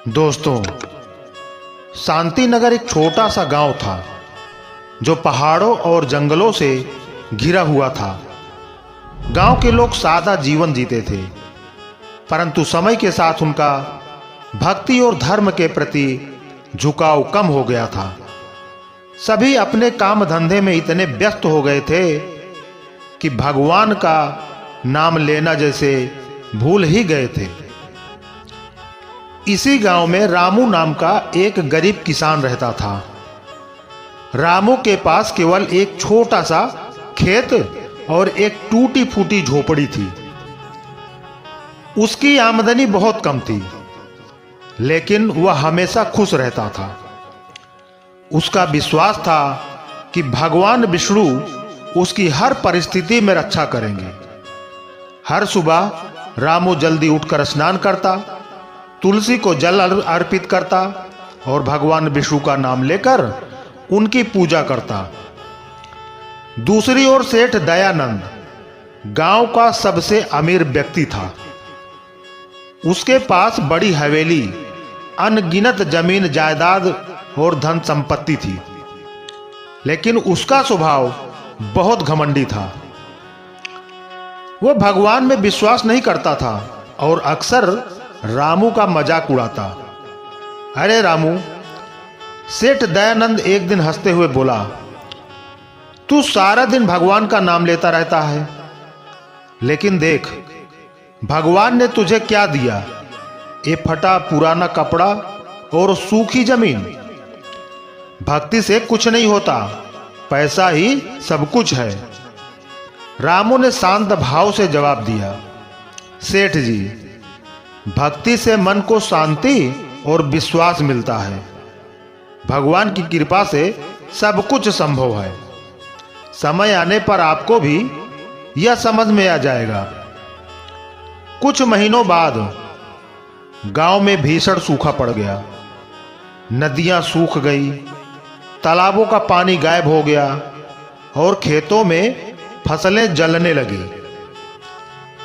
दोस्तों, शांति नगर एक छोटा सा गांव था जो पहाड़ों और जंगलों से घिरा हुआ था। गांव के लोग सादा जीवन जीते थे, परंतु समय के साथ उनका भक्ति और धर्म के प्रति झुकाव कम हो गया था। सभी अपने काम धंधे में इतने व्यस्त हो गए थे कि भगवान का नाम लेना जैसे भूल ही गए थे। इसी गांव में रामू नाम का एक गरीब किसान रहता था। रामू के पास केवल एक छोटा सा खेत और एक टूटी फूटी झोपड़ी थी। उसकी आमदनी बहुत कम थी, लेकिन वह हमेशा खुश रहता था। उसका विश्वास था कि भगवान विष्णु उसकी हर परिस्थिति में रक्षा करेंगे। हर सुबह रामू जल्दी उठकर स्नान करता, तुलसी को जल अर्पित करता और भगवान विष्णु का नाम लेकर उनकी पूजा करता। दूसरी ओर सेठ दयानंद गांव का सबसे अमीर व्यक्ति था। उसके पास बड़ी हवेली, अनगिनत जमीन जायदाद और धन संपत्ति थी, लेकिन उसका स्वभाव बहुत घमंडी था। वह भगवान में विश्वास नहीं करता था और अक्सर रामू का मजाक उड़ाता। अरे रामू, सेठ दयानंद एक दिन हंसते हुए बोला, तू सारा दिन भगवान का नाम लेता रहता है, लेकिन देख भगवान ने तुझे क्या दिया, ये फटा पुराना कपड़ा और सूखी जमीन। भक्ति से कुछ नहीं होता, पैसा ही सब कुछ है। रामू ने शांत भाव से जवाब दिया, सेठ जी, भक्ति से मन को शांति और विश्वास मिलता है। भगवान की कृपा से सब कुछ संभव है। समय आने पर आपको भी यह समझ में आ जाएगा। कुछ महीनों बाद गांव में भीषण सूखा पड़ गया। नदियां सूख गई, तालाबों का पानी गायब हो गया और खेतों में फसलें जलने लगी।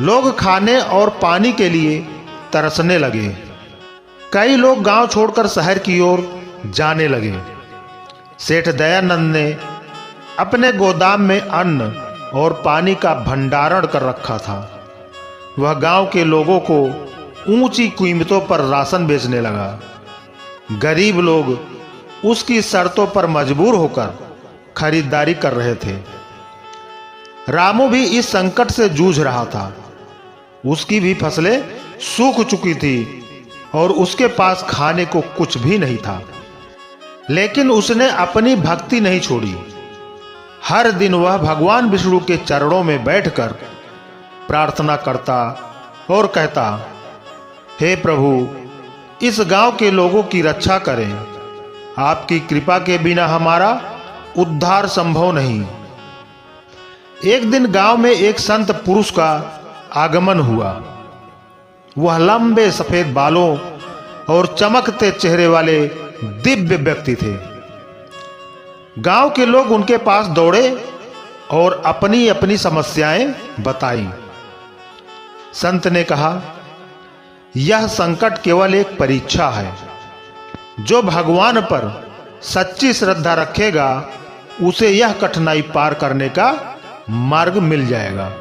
लोग खाने और पानी के लिए तरसने लगे। कई लोग गांव छोड़कर शहर की ओर जाने लगे। सेठ दयानंद ने अपने गोदाम में अन्न और पानी का भंडारण कर रखा था। वह गांव के लोगों को ऊंची कीमतों पर राशन बेचने लगा। गरीब लोग उसकी शर्तों पर मजबूर होकर खरीदारी कर रहे थे। रामू भी इस संकट से जूझ रहा था। उसकी भी फसलें सूख चुकी थी और उसके पास खाने को कुछ भी नहीं था, लेकिन उसने अपनी भक्ति नहीं छोड़ी। हर दिन वह भगवान विष्णु के चरणों में बैठकर प्रार्थना करता और कहता, हे प्रभु, इस गांव के लोगों की रक्षा करें। आपकी कृपा के बिना हमारा उद्धार संभव नहीं। एक दिन गांव में एक संत पुरुष का आगमन हुआ। वह लंबे सफेद बालों और चमकते चेहरे वाले दिव्य व्यक्ति थे। गांव के लोग उनके पास दौड़े और अपनी अपनी समस्याएं बताई। संत ने कहा, यह संकट केवल एक परीक्षा है। जो भगवान पर सच्ची श्रद्धा रखेगा, उसे यह कठिनाई पार करने का मार्ग मिल जाएगा।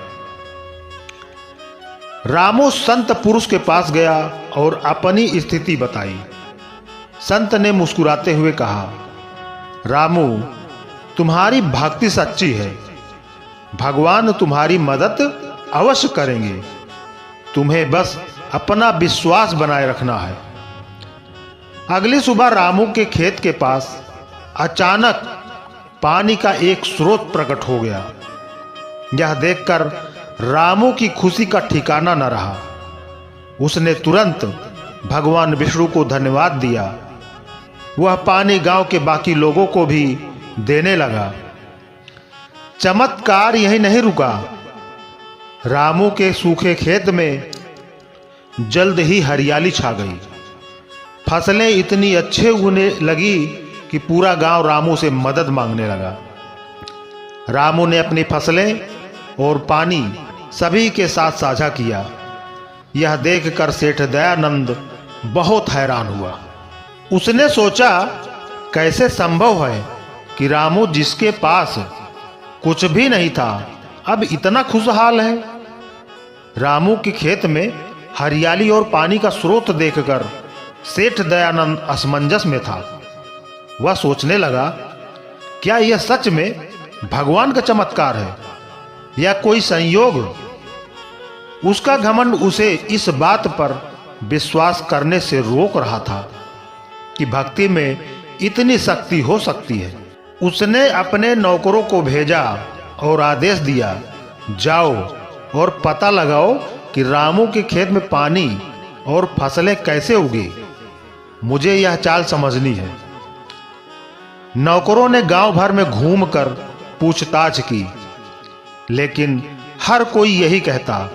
रामू संत पुरुष के पास गया और अपनी स्थिति बताई। संत ने मुस्कुराते हुए कहा, रामू, तुम्हारी भक्ति सच्ची है। भगवान तुम्हारी मदद अवश्य करेंगे। तुम्हें बस अपना विश्वास बनाए रखना है। अगली सुबह रामू के खेत के पास अचानक पानी का एक स्रोत प्रकट हो गया। यह देखकर रामू की खुशी का ठिकाना न रहा। उसने तुरंत भगवान विष्णु को धन्यवाद दिया। वह पानी गांव के बाकी लोगों को भी देने लगा। चमत्कार यहीं नहीं रुका। रामू के सूखे खेत में जल्द ही हरियाली छा गई। फसलें इतनी अच्छे उगने लगी कि पूरा गांव रामू से मदद मांगने लगा। रामू ने अपनी फसलें और पानी सभी के साथ साझा किया। यह देखकर सेठ दयानंद बहुत हैरान हुआ। उसने सोचा, कैसे संभव है कि रामू जिसके पास कुछ भी नहीं था अब इतना खुशहाल है। रामू के खेत में हरियाली और पानी का स्रोत देखकर सेठ दयानंद असमंजस में था। वह सोचने लगा, क्या यह सच में भगवान का चमत्कार है या कोई संयोग? उसका घमंड उसे इस बात पर विश्वास करने से रोक रहा था कि भक्ति में इतनी शक्ति हो सकती है। उसने अपने नौकरों को भेजा और आदेश दिया, जाओ और पता लगाओ कि रामू के खेत में पानी और फसलें कैसे उगी। मुझे यह चाल समझनी है। नौकरों ने गांव भर में घूमकर पूछताछ की, लेकिन हर कोई यही कहता,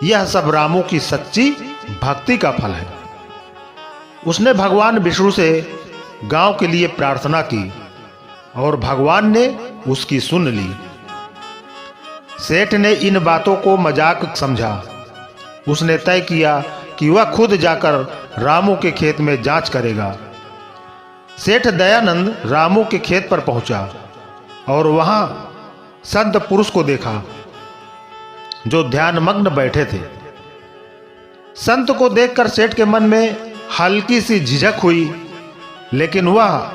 यह सब रामू की सच्ची भक्ति का फल है। उसने भगवान विष्णु से गांव के लिए प्रार्थना की और भगवान ने उसकी सुन ली। सेठ ने इन बातों को मजाक समझा। उसने तय किया कि वह खुद जाकर रामू के खेत में जांच करेगा। सेठ दयानंद रामू के खेत पर पहुंचा और वहां संत पुरुष को देखा जो ध्यानमग्न बैठे थे। संत को देखकर सेठ के मन में हल्की सी झिझक हुई, लेकिन वह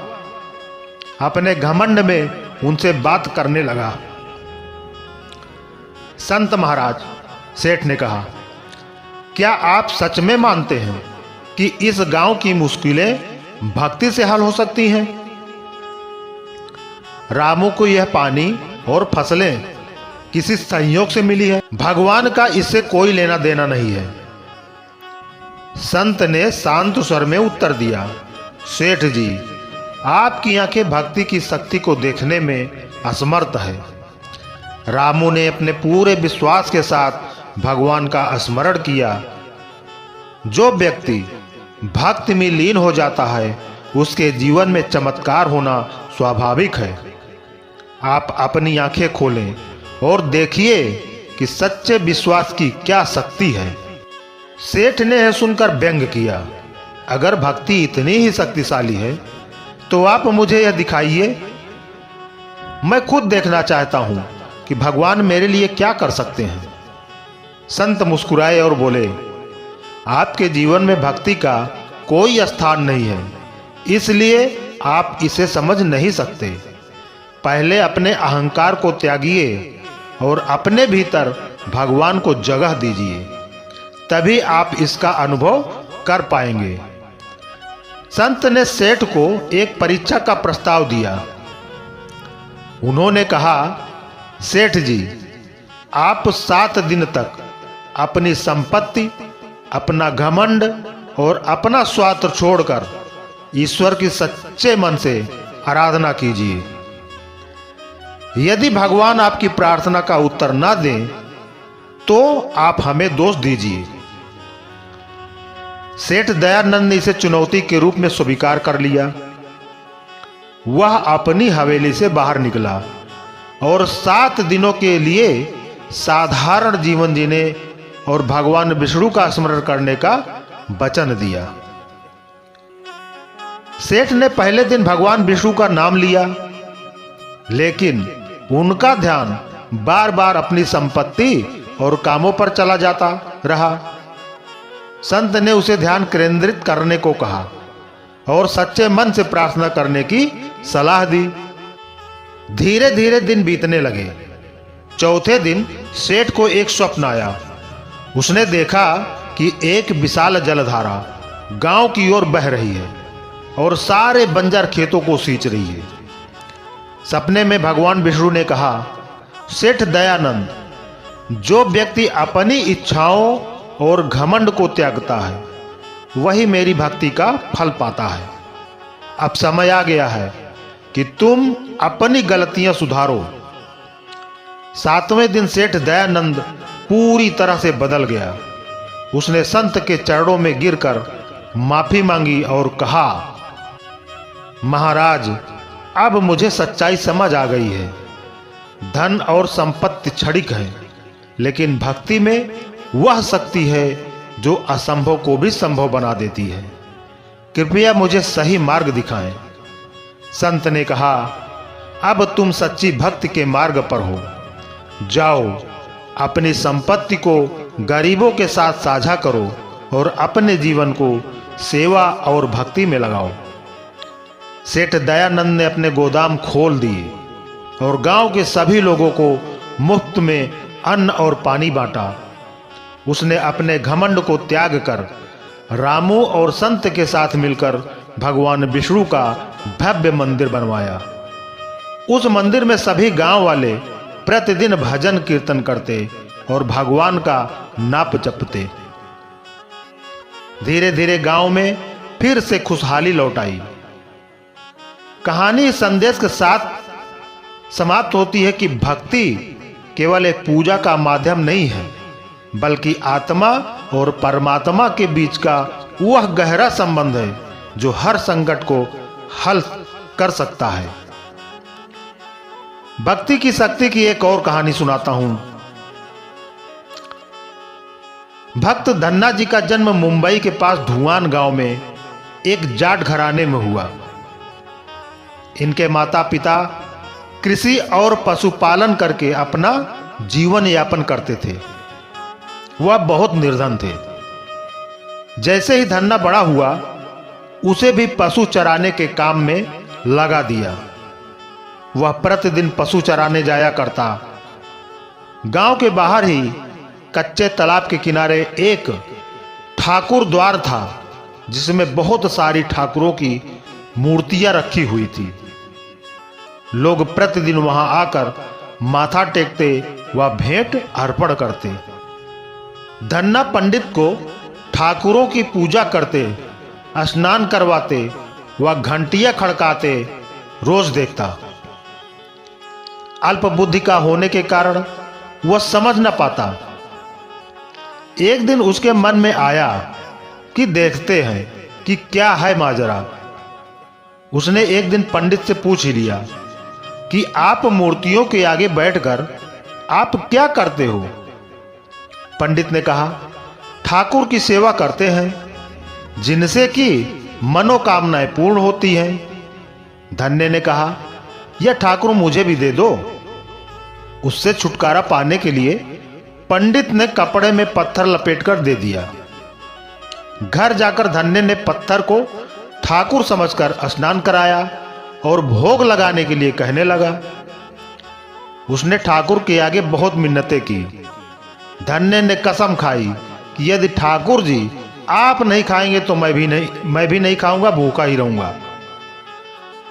अपने घमंड में उनसे बात करने लगा। संत महाराज, सेठ ने कहा, क्या आप सच में मानते हैं कि इस गांव की मुश्किलें भक्ति से हल हो सकती हैं? रामू को यह पानी और फसलें किसी संयोग से मिली है, भगवान का इससे कोई लेना देना नहीं है। संत ने शांत स्वर में उत्तर दिया, सेठ जी, आपकी आंखें भक्ति की शक्ति को देखने में असमर्थ है। रामू ने अपने पूरे विश्वास के साथ भगवान का स्मरण किया। जो व्यक्ति भक्ति में लीन हो जाता है उसके जीवन में चमत्कार होना स्वाभाविक है। आप अपनी आंखें खोलें और देखिए कि सच्चे विश्वास की क्या शक्ति है। सेठ ने यह सुनकर व्यंग किया, अगर भक्ति इतनी ही शक्तिशाली है तो आप मुझे यह दिखाइए। मैं खुद देखना चाहता हूं कि भगवान मेरे लिए क्या कर सकते हैं। संत मुस्कुराए और बोले, आपके जीवन में भक्ति का कोई स्थान नहीं है, इसलिए आप इसे समझ नहीं सकते। पहले अपने अहंकार को त्यागिए और अपने भीतर भगवान को जगह दीजिए, तभी आप इसका अनुभव कर पाएंगे। संत ने सेठ को एक परीक्षा का प्रस्ताव दिया। उन्होंने कहा, सेठ जी, आप 7 दिन तक अपनी संपत्ति, अपना घमंड और अपना स्वार्थ छोड़कर ईश्वर की सच्चे मन से आराधना कीजिए। यदि भगवान आपकी प्रार्थना का उत्तर न दें तो आप हमें दोष दीजिए। सेठ दयानंद ने इसे चुनौती के रूप में स्वीकार कर लिया। वह अपनी हवेली से बाहर निकला और 7 दिनों के लिए साधारण जीवन जीने और भगवान विष्णु का स्मरण करने का वचन दिया। सेठ ने पहले दिन भगवान विष्णु का नाम लिया, लेकिन उनका ध्यान बार बार अपनी संपत्ति और कामों पर चला जाता रहा। संत ने उसे ध्यान केंद्रित करने को कहा और सच्चे मन से प्रार्थना करने की सलाह दी। धीरे धीरे दिन बीतने लगे। चौथे दिन सेठ को एक स्वप्न आया। उसने देखा कि एक विशाल जलधारा गांव की ओर बह रही है और सारे बंजर खेतों को सींच रही है। सपने में भगवान विष्णु ने कहा, सेठ दयानंद, जो व्यक्ति अपनी इच्छाओं और घमंड को त्यागता है वही मेरी भक्ति का फल पाता है। अब समय आ गया है कि तुम अपनी गलतियां सुधारो। 7वें दिन सेठ दयानंद पूरी तरह से बदल गया। उसने संत के चरणों में गिरकर माफी मांगी और कहा, महाराज, अब मुझे सच्चाई समझ आ गई है। धन और संपत्ति क्षणिक है, लेकिन भक्ति में वह शक्ति है जो असंभव को भी संभव बना देती है। कृपया मुझे सही मार्ग दिखाएं। संत ने कहा, अब तुम सच्ची भक्ति के मार्ग पर हो। जाओ, अपनी संपत्ति को गरीबों के साथ साझा करो और अपने जीवन को सेवा और भक्ति में लगाओ। सेठ दयानंद ने अपने गोदाम खोल दिए और गांव के सभी लोगों को मुफ्त में अन्न और पानी बांटा। उसने अपने घमंड को त्याग कर रामू और संत के साथ मिलकर भगवान विष्णु का भव्य मंदिर बनवाया। उस मंदिर में सभी गांव वाले प्रतिदिन भजन कीर्तन करते और भगवान का नाप जपते। धीरे धीरे गांव में फिर से खुशहाली लौट आई। कहानी इस संदेश के साथ समाप्त होती है कि भक्ति केवल एक पूजा का माध्यम नहीं है, बल्कि आत्मा और परमात्मा के बीच का वह गहरा संबंध है जो हर संकट को हल कर सकता है। भक्ति की शक्ति की एक और कहानी सुनाता हूं। भक्त धन्ना जी का जन्म मुंबई के पास धुआन गांव में एक जाट घराने में हुआ। इनके माता पिता कृषि और पशुपालन करके अपना जीवन यापन करते थे। वह बहुत निर्धन थे। जैसे ही धन्ना बड़ा हुआ, उसे भी पशु चराने के काम में लगा दिया। वह प्रतिदिन पशु चराने जाया करता। गांव के बाहर ही कच्चे तालाब के किनारे एक ठाकुर द्वार था, जिसमें बहुत सारी ठाकुरों की मूर्तियां रखी हुई थी। लोग प्रतिदिन वहां आकर माथा टेकते व भेंट अर्पण करते। धन्ना पंडित को ठाकुरों की पूजा करते, स्नान करवाते व घंटियां खड़काते रोज देखता। अल्प बुद्धि का होने के कारण वह समझ न पाता। एक दिन उसके मन में आया कि देखते हैं कि क्या है माजरा। उसने एक दिन पंडित से पूछ ही लिया कि आप मूर्तियों के आगे बैठकर आप क्या करते हो? पंडित ने कहा, ठाकुर की सेवा करते हैं, जिनसे कि मनोकामनाएं पूर्ण होती हैं। धन्य ने कहा, यह ठाकुर मुझे भी दे दो। उससे छुटकारा पाने के लिए पंडित ने कपड़े में पत्थर लपेटकर दे दिया। घर जाकर धन्य ने पत्थर को ठाकुर समझकर स्नान कराया और भोग लगाने के लिए कहने लगा। उसने ठाकुर के आगे बहुत मिन्नतें की। धन्य ने कसम खाई कि यदि ठाकुर जी आप नहीं खाएंगे तो मैं भी नहीं खाऊंगा, भूखा ही रहूंगा।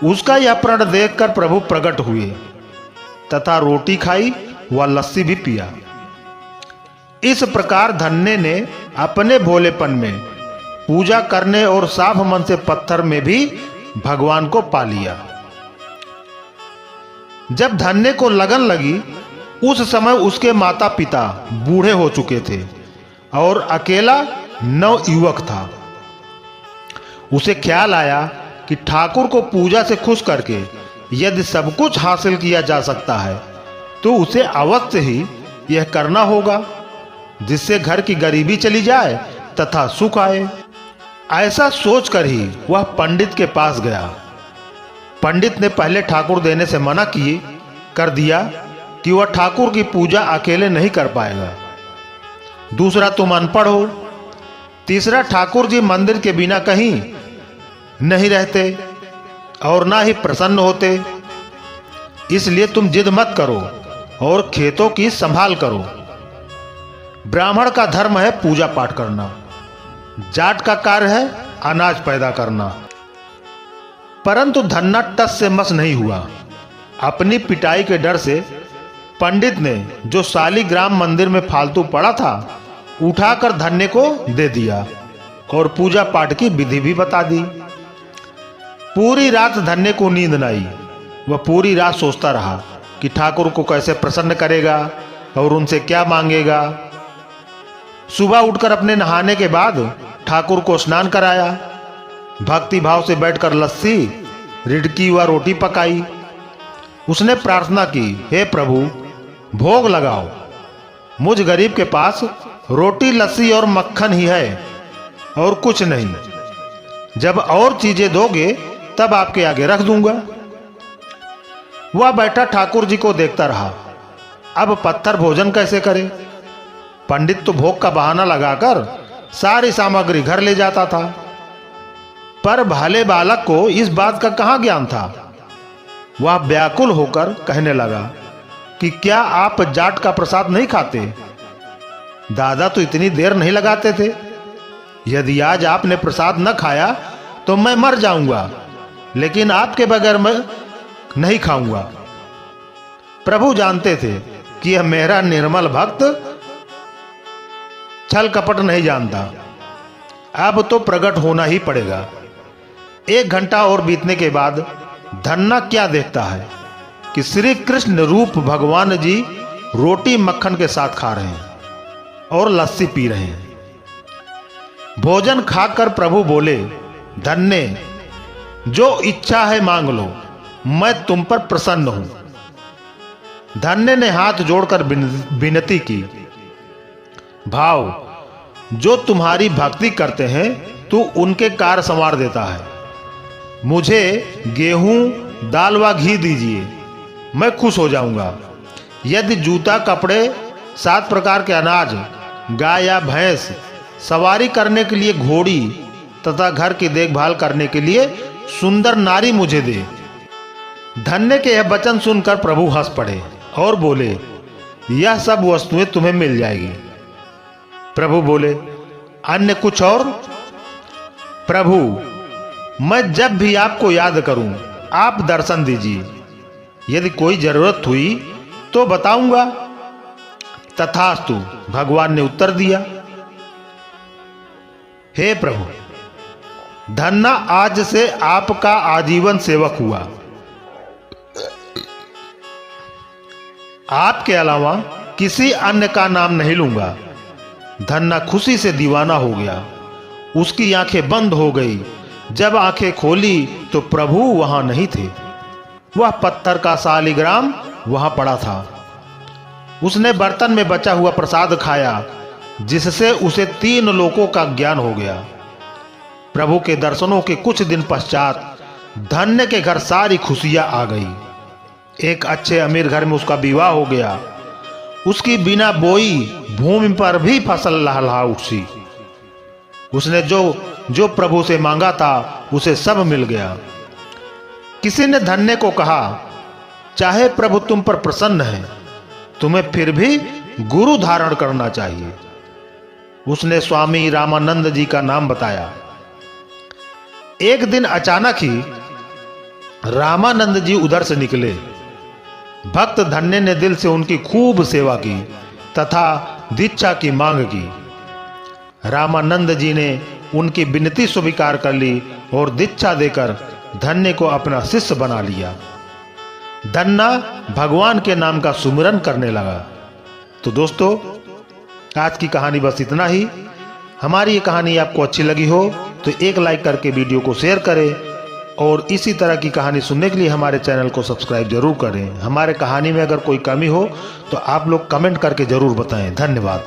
उसका यह प्रण देखकर प्रभु प्रकट हुए तथा रोटी खाई व लस्सी भी पिया। इस प्रकार धन्य ने अपने भोलेपन में पूजा करने और साफ मन से पत्थर में भी भगवान को पा लिया। जब धन्य को लगन लगी, उस समय उसके माता पिता बूढ़े हो चुके थे और अकेला नवयुवक था। उसे ख्याल आया कि ठाकुर को पूजा से खुश करके यदि सब कुछ हासिल किया जा सकता है तो उसे अवश्य ही यह करना होगा, जिससे घर की गरीबी चली जाए तथा सुख आए। ऐसा सोचकर ही वह पंडित के पास गया। पंडित ने पहले ठाकुर देने से मना कर दिया कि वह ठाकुर की पूजा अकेले नहीं कर पाएगा। दूसरा, तुम अनपढ़ हो। तीसरा, ठाकुर जी मंदिर के बिना कहीं नहीं रहते और ना ही प्रसन्न होते, इसलिए तुम जिद मत करो और खेतों की संभाल करो। ब्राह्मण का धर्म है पूजा पाठ करना, जाट का कार्य है अनाज पैदा करना। परंतु धन्ना टस से मस नहीं हुआ। अपनी पिटाई के डर से पंडित ने जो शालिग्राम मंदिर में फालतू पड़ा था उठाकर धन्य को दे दिया और पूजा पाठ की विधि भी बता दी। पूरी रात धन्य को नींद न आई। वह पूरी रात सोचता रहा कि ठाकुर को कैसे प्रसन्न करेगा और उनसे क्या मांगेगा। सुबह उठकर अपने नहाने के बाद ठाकुर को स्नान कराया। भक्ति भाव से बैठकर लस्सी, रिडकी व रोटी पकाई। उसने प्रार्थना की, हे प्रभु भोग लगाओ, मुझ गरीब के पास रोटी लस्सी और मक्खन ही है और कुछ नहीं। जब और चीजें दोगे तब आपके आगे रख दूंगा। वह बैठा ठाकुर जी को देखता रहा। अब पत्थर भोजन कैसे करे? पंडित तो भोग का बहाना लगाकर सारी सामग्री घर ले जाता था, पर भाले बालक को इस बात का कहां ज्ञान था। वह व्याकुल होकर कहने लगा कि क्या आप जाट का प्रसाद नहीं खाते? दादा तो इतनी देर नहीं लगाते थे। यदि आज आपने प्रसाद न खाया तो मैं मर जाऊंगा, लेकिन आपके बगैर मैं नहीं खाऊंगा। प्रभु जानते थे कि यह मेरा निर्मल भक्त छल कपट नहीं जानता। अब तो प्रकट होना ही पड़ेगा। 1 घंटा और बीतने के बाद धन्ना क्या देखता है कि श्री कृष्ण रूप भगवान जी रोटी मक्खन के साथ खा रहे हैं और लस्सी पी रहे हैं। भोजन खाकर प्रभु बोले, धन्य, जो इच्छा है मांग लो, मैं तुम पर प्रसन्न हूं। धन्य ने हाथ जोड़कर विनती की, भाव, जो तुम्हारी भक्ति करते हैं तू उनके कार्य संवार देता है। मुझे गेहूं, दाल व घी दीजिए, मैं खुश हो जाऊंगा। यदि जूता, कपड़े, 7 प्रकार के अनाज, गाय या भैंस, सवारी करने के लिए घोड़ी तथा घर की देखभाल करने के लिए सुंदर नारी मुझे दे। धन्य के यह वचन सुनकर प्रभु हंस पड़े और बोले, यह सब वस्तुएं तुम्हें मिल जाएगी। प्रभु बोले, अन्य कुछ और? प्रभु, मैं जब भी आपको याद करूं आप दर्शन दीजिए। यदि कोई जरूरत हुई तो बताऊंगा। तथास्तु, भगवान ने उत्तर दिया। हे प्रभु, धन्ना आज से आपका आजीवन सेवक हुआ। आपके अलावा किसी अन्य का नाम नहीं लूंगा। धन्ना खुशी से दीवाना हो गया। उसकी आंखें बंद हो गई। जब आंखें खोली तो प्रभु वहां नहीं थे। वह पत्थर का शालिग्राम वहां पड़ा था। उसने बर्तन में बचा हुआ प्रसाद खाया, जिससे उसे 3 लोकों का ज्ञान हो गया। प्रभु के दर्शनों के कुछ दिन पश्चात धन्य के घर सारी खुशियां आ गई। एक अच्छे अमीर घर में उसका विवाह हो गया। उसकी बिना बोई भूमि पर भी फसल लहलहा उठी। उसने जो प्रभु से मांगा था उसे सब मिल गया। किसी ने धन्य को कहा, चाहे प्रभु तुम पर प्रसन्न है, तुम्हें फिर भी गुरु धारण करना चाहिए। उसने स्वामी रामानंद जी का नाम बताया। एक दिन अचानक ही रामानंद जी उधर से निकले। भक्त धन्य ने दिल से उनकी खूब सेवा की तथा दीक्षा की मांग की। रामानंद जी ने उनकी विनती स्वीकार कर ली और दीक्षा देकर धन्य को अपना शिष्य बना लिया। धन्ना भगवान के नाम का सुमिरन करने लगा। तो दोस्तों, आज की कहानी बस इतना ही। हमारी ये कहानी आपको अच्छी लगी हो तो एक लाइक करके वीडियो को शेयर करें और इसी तरह की कहानी सुनने के लिए हमारे चैनल को सब्सक्राइब जरूर करें। हमारे कहानी में अगर कोई कमी हो तो आप लोग कमेंट करके जरूर बताएं। धन्यवाद।